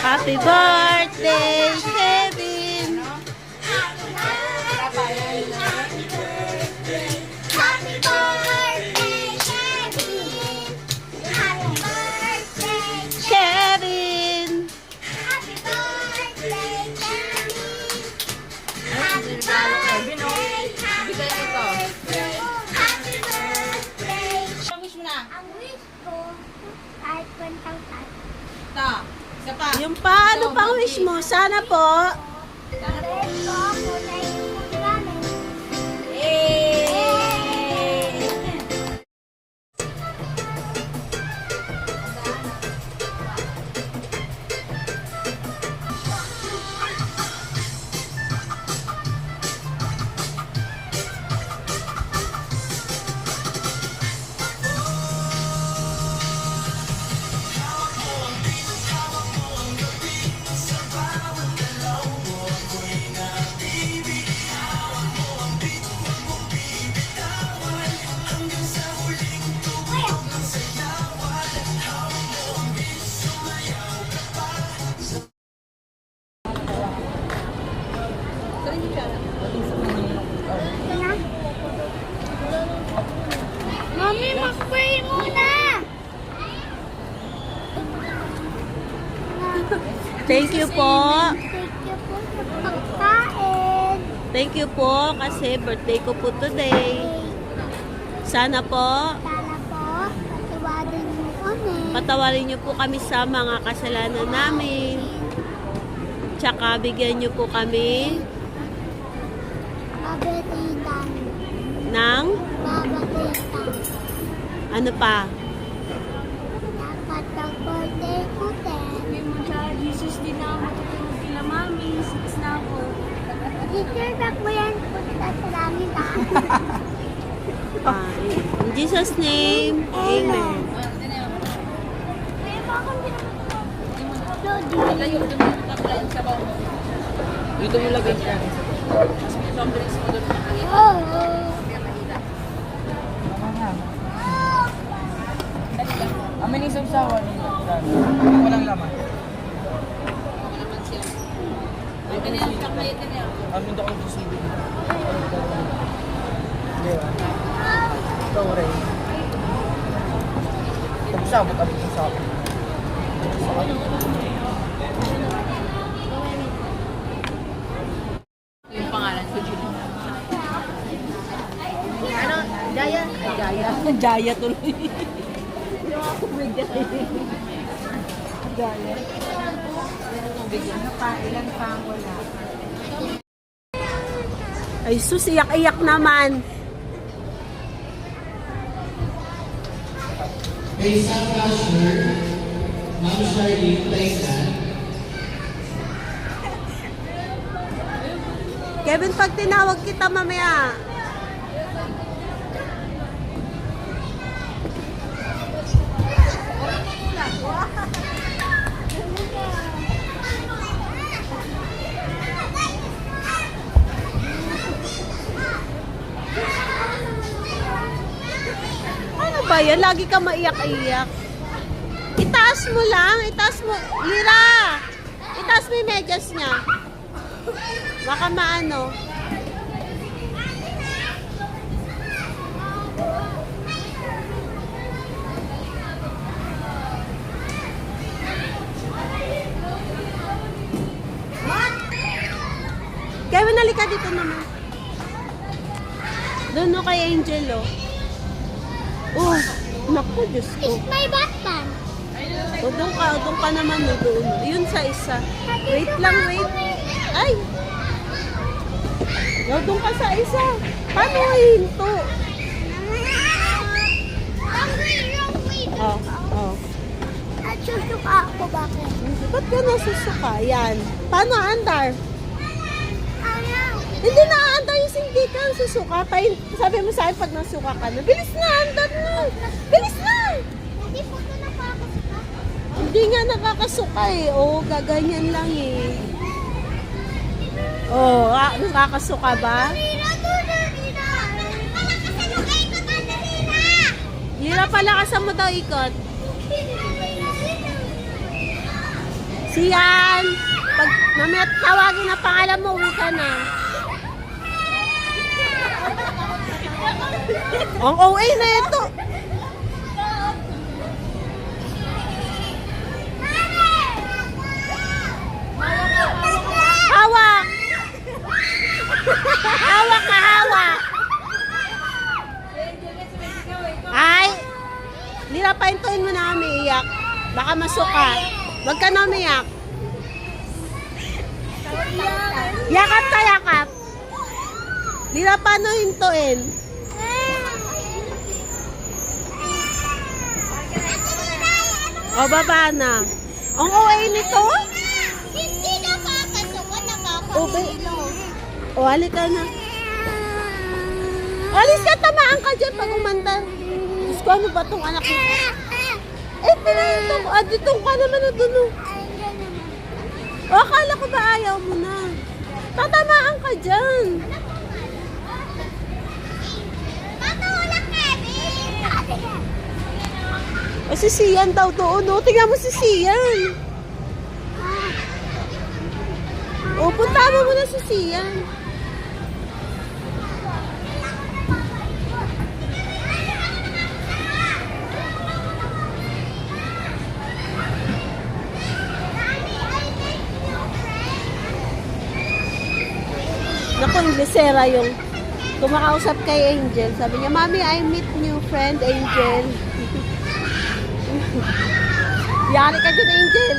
Happy birthday, Kevin! Happy birthday, Kevin! Happy birthday, Kevin! happy birthday, Kevin! Happy birthday, happy birthday, happy birthday! Ang wish mo na? Ang wish ko, kahit 1,000. Ito. Isa pa. Yung pa, ano pang wish mo? Sana po. Sana po. Dahil ko ako na yung namin. Mami, mag-pray muna! Thank you po. Thank you po sa pagkain. Thank you po kasi birthday ko po today. Sana po, Sana po, patiwarin mo kami. patawarin niyo po kami sa mga kasalanan namin. Tsaka bigyan niyo po kami Mabatitan. ng Mabatitan. ano pa? Dapat ang birthday ko din. Sabi mo siya, Jesus din na matutulog kila mami. 6 na ako. Teacher, back mo yan. Punta sa langit ah. In Jesus' name, Amen. Kaya ba akong Layo, doon mo tapos yung sabaw mo. Dito mo lagay siya. Mas may soft drinks mo doon. Oh, Amin yung sabsawan nila. Walang laman. Ano naman siya. Ay, ganyan. Kakayat na niya. Amin daw ako susubig. Di ba? Ikaw rin. Sabot amin yung sabot. Yung pangalan ko, Julie. Ano? Jaya? Jaya. Jaya tuloy. Ay sus, iyak-iyak naman. Reza Cashner, Ma'am Charlene Taisan, Kevin, pag tinawag kita mamaya. Ano ba yan? Lagi ka maiyak-iyak. Itaas mo lang. Itaas mo. Lira! Itaas mo yung medyas niya. Baka maano. Kevin, halika dito naman. Doon no kay Angel, oh. Oh, naku, Diyos ko. it's my Batman. O, doon ka naman, no, doon. Yun sa isa. Wait lang, wait. Ay! O, doon ka sa isa. Paano hinto? Oh, oh. At susuka ako bakit? Ba't ka nasusuka? Yan. Paano andar? Ayaw. Hindi na andar yung hindi ka susuka. Sabi mo sa akin pag nasuka ka na, bilis na, andar na. Bilis na! Hindi po ito nakakasuka. Hindi nga nakakasuka eh. Oo, gaganyan lang eh. Oo, nakakasuka ba? Lina, tulad Lina. Malakasan yung ikot ang Lina. palakasan mo daw ikot. Siyan! Pag mamaya tawagin na pangalan mo, uwi ka na. Ang OA na ito. Hawak! Hawak ka, hawak! Ay! Nirapaintuin mo na kami iyak. Baka masuka. Huwag ka na umiyak. Yakap ka, yakap. Nirapan na hintuin. O, baba na. Ang OA nito? Hindi nakapasok. O, o, halika na. Alis ka, tamaan ka dyan pag umanda. Diyos ko, ano ba itong anak mo? Eh, pinahito ko. Dito ka naman na dun. O, akala ko ba ayaw mo na? Tatamaan ka dyan. Matulak, Kevin! O, si Sian daw doon. O, tingnan mo si Sian. O, punta mo muna si Sian. Naku, Inglesera yung kumakausap kay Angel. Sabi niya, Mami, I meet new friend, Angel. Yari ka dyan, Angel.